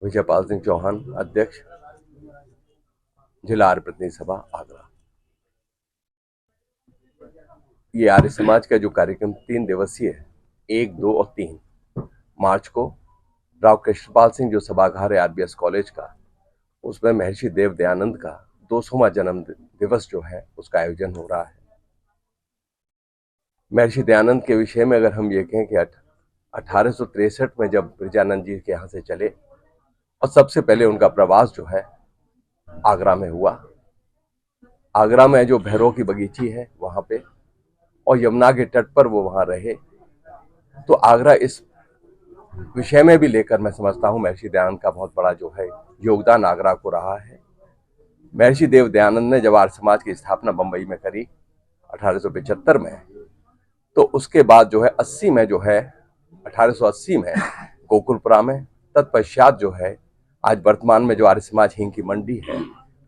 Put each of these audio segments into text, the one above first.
विजयपाल सिंह चौहान, अध्यक्ष, जिला आर्य प्रतिनिधि सभा आगरा। ये आर्य समाज का जो कार्यक्रम 3 दिवसीय है, 1, 2 और 3 मार्च को राव कृष्णपाल सिंह जो सभागार है आरबीएस कॉलेज का, उसमें महर्षि देव दयानंद का 200वां जन्म दिवस जो है उसका आयोजन हो रहा है। महर्षि दयानंद के विषय में अगर हम ये कहें कि 1863 में जब ब्रजानंद जी के यहाँ से चले और सबसे पहले उनका प्रवास जो है आगरा में हुआ। आगरा में जो भैरव की बगीची है वहां पे और यमुना के तट पर वो वहां रहे, तो आगरा इस विषय में भी लेकर मैं समझता हूं महर्षि दयानंद का बहुत बड़ा जो है योगदान आगरा को रहा है। महर्षि देव दयानंद ने जब आर्य समाज की स्थापना बंबई में करी 1875 में, तो उसके बाद जो है 80 में जो है 1880 में गोकुलपुरा में, तत्पश्चात जो है आज वर्तमान में जो आर्य समाज हिंग की मंडी है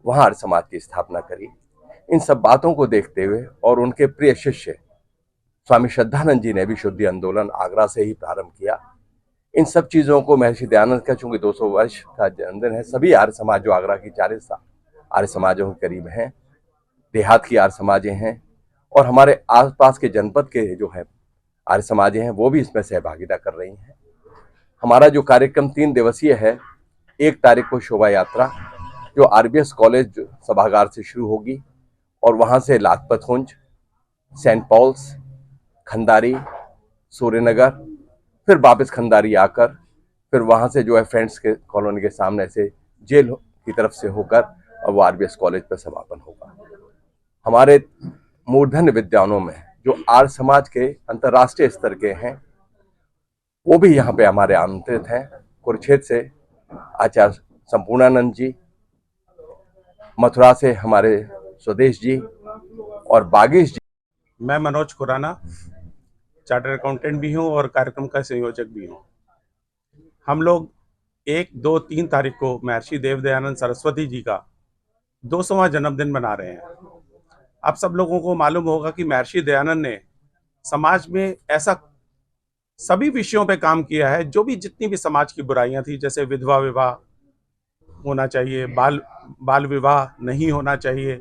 वहां आर्य समाज की स्थापना करी। इन सब बातों को देखते हुए और उनके प्रिय शिष्य स्वामी श्रद्धानंद जी ने भी शुद्धि आंदोलन आगरा से ही प्रारंभ किया। इन सब चीजों को महर्षि दयानंद का चूंकि 200 वर्ष का जन्मदिन है, सभी आर्य समाज जो आगरा की 40 आर्य समाजों के करीब हैं, देहात की आर्य समाजें हैं और हमारे आसपास के जनपद के जो है आर्य समाजें हैं, वो भी इसमें सहभागिता कर रही हैं। हमारा जो कार्यक्रम 3 दिवसीय है, 1 तारीख को शोभा यात्रा जो आरबीएस कॉलेज सभागार से शुरू होगी और वहां से लाजपत कुंज, सेंट पॉल्स, खंडारी, सूर्यनगर, फिर वापस खंडारी आकर फिर वहां से जो है फ्रेंड्स के कॉलोनी के सामने से जेल की तरफ से होकर और वो आरबीएस कॉलेज पर समापन होगा। हमारे मूर्धन्य विद्वानों में जो आर्य समाज के अंतर्राष्ट्रीय स्तर के हैं वो भी यहाँ पे हमारे आमंत्रित हैं। कुरुक्षेत्र से आचार्य संपूर्णानंद जी, मथुरा से हमारे स्वदेश जी और बागेश जी। मैं मनोज खुराना चार्टर्ड अकाउंटेंट भी हूँ और कार्यक्रम का संयोजक भी हूँ। हम लोग 1, 2, 3 तारीख को महर्षि देव दयानंद सरस्वती जी का 200वां जन्मदिन मना रहे हैं। आप सब लोगों को मालूम होगा कि महर्षि दयानंद ने समाज में ऐसा सभी विषयों पे काम किया है, जो भी जितनी भी समाज की बुराइयां थी, जैसे विधवा विवाह होना चाहिए, बाल विवाह नहीं होना चाहिए,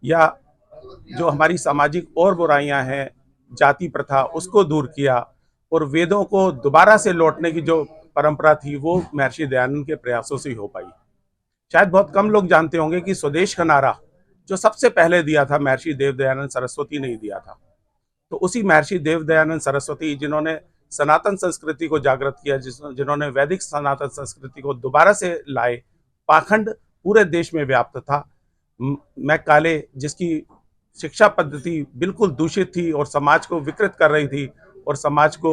या जो हमारी सामाजिक और बुराइयां हैं, जाति प्रथा, उसको दूर किया और वेदों को दोबारा से लौटने की जो परंपरा थी वो महर्षि दयानंद के प्रयासों से ही हो पाई। शायद बहुत कम लोग जानते होंगे कि स्वदेश का नारा जो सबसे पहले दिया था महर्षि देव दयानंद सरस्वती ने ही दिया था। तो उसी महर्षि देव दयानंद सरस्वती जिन्होंने सनातन संस्कृति को जागृत किया, जिन्होंने वैदिक सनातन संस्कृति को दोबारा से लाए, पाखंड पूरे देश में व्याप्त था। मैं काले जिसकी शिक्षा पद्धति बिल्कुल दूषित थी और समाज को विकृत कर रही थी और समाज को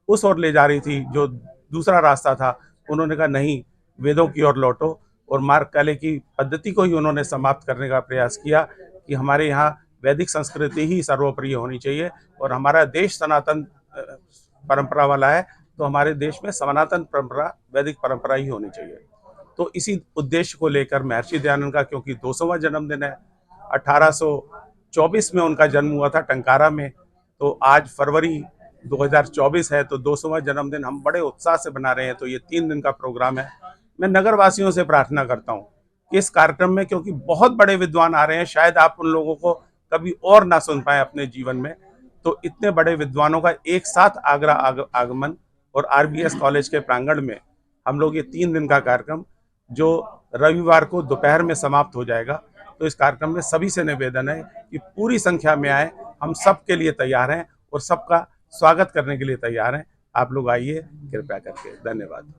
उस ओर ले जा रही थी जो दूसरा रास्ता था, उन्होंने कहा नहीं, वेदों की ओर लौटो और मार्ग काले की पद्धति को ही उन्होंने समाप्त करने का प्रयास किया कि हमारे यहाँ वैदिक संस्कृति ही सर्वोपरि होनी चाहिए और हमारा देश सनातन परंपरा वाला है, तो हमारे देश में सनातन परंपरा, वैदिक परंपरा ही होनी चाहिए। तो इसी उद्देश्य को लेकर महर्षि दयानंद का क्योंकि 200वां जन्मदिन है, 1824 में उनका जन्म हुआ था टंकारा में, तो आज फरवरी 2024 है, तो 200वां जन्मदिन हम बड़े उत्साह से बना रहे हैं। तो ये 3 दिन का प्रोग्राम है। मैं नगर वासियों से प्रार्थना करता हूँ कि इस कार्यक्रम में, क्योंकि बहुत बड़े विद्वान आ रहे हैं, शायद आप उन लोगों को कभी और ना सुन पाए अपने जीवन में, तो इतने बड़े विद्वानों का एक साथ आगरा आगमन और आरबीएस कॉलेज के प्रांगण में हम लोग ये 3 दिन का कार्यक्रम जो रविवार को दोपहर में समाप्त हो जाएगा, तो इस कार्यक्रम में सभी से निवेदन है कि पूरी संख्या में आए। हम सब के लिए तैयार हैं और सबका स्वागत करने के लिए तैयार हैं। आप लोग आइए कृपया करके। धन्यवाद।